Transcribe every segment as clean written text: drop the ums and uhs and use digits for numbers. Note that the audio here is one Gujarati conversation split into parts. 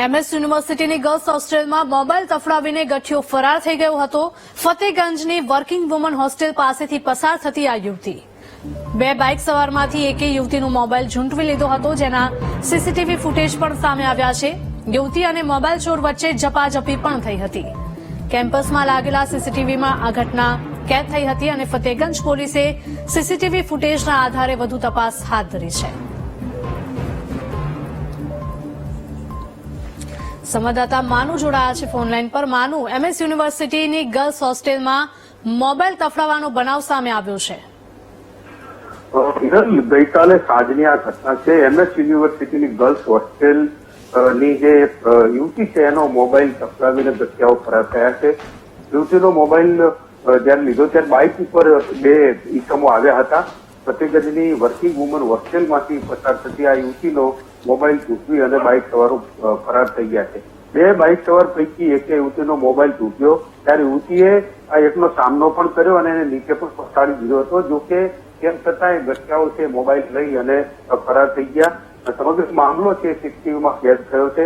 એમએસ યુનિવર્સિટીની ગર્લ્સ હોસ્ટેલમાં મોબાઈલ તફડાવીને ગઠિયો ફરાર થઈ ગયો હતો. ફતેગંજની વર્કિંગ વુમન હોસ્ટેલ પાસેથી પસાર થતી આ યુવતી બે બાઇક સવારમાંથી એકે યુવતીનો મોબાઈલ ઝૂંટવી લીધો હતો, જેના સીસીટીવી ફૂટેજ પણ સામે આવ્યા છે. યુવતી અને મોબાઈલ ચોર વચ્ચે ઝપાઝપી પણ થઈ હતી. કેમ્પસમાં લાગેલા સીસીટીવીમાં આ ઘટના કેદ થઈ હતી અને ફતેગંજ પોલીસે સીસીટીવી ફૂટેજના આધારે વધુ તપાસ હાથ ધરી છે. સંવાદદાતા માનુ જોડાયા છે ફોનલાઈન પર. માનુ, એમએસ યુનિવર્સિટીની ગર્લ્સ હોસ્ટેલમાં મોબાઈલ તફડાવાનો બનાવ સામે આવ્યો છે. ગઈકાલે સાંજની આ ઘટના છે. એમએસ યુનિવર્સિટીની ગર્લ્સ હોસ્ટેલ ની જે યુવતી છે એનો મોબાઈલ તફડાવીને ગઠિયાઓ ફરાર થયા છે. યુવતીનો મોબાઈલ જયારે લીધો ત્યારે બાઇક ઉપર બે ઈસમો આવ્યા હતા. ફતેગંજની વર્કિંગ વુમન હોસ્ટેલમાંથી પસાર થતી આ યુવતીનો મોબાઈલ તૂટવી અને બાઇક સવારો ફરાર થઈ ગયા છે. બે બાઇક સવાર પૈકી એકે યુવતીનો મોબાઈલ તૂટ્યો ત્યારે યુવતીએ આ એકનો સામનો પણ કર્યો અને એને નીચે પણ પછાડી દીધો હતો. જોકે તેમ છતાં ગઠિયાઓ છે મોબાઈલ લઈ અને ફરાર થઈ ગયા. સમગ્ર મામલો છે સીસીટીવીમાં કેદ થયો છે.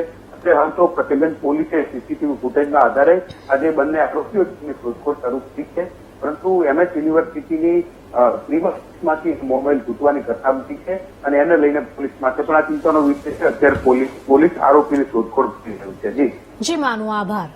હાલ તો ફતેગંજ પોલીસે સીસીટીવી ફૂટેજના આધારે આજે બંને આરોપીઓની શોધખોળ શરૂ કરી છે. પરંતુ એમએસ યુનિવર્સિટીની પ્રીમિસમાંથી મોબાઈલ તૂટવાની ઘટના બની છે અને એને લઈને પોલીસ માટે પણ આ ચિંતાનો વિષય છે. અત્યારે પોલીસ આરોપીની શોધખોળ કરી રહી છે. જી માનુ, આભાર.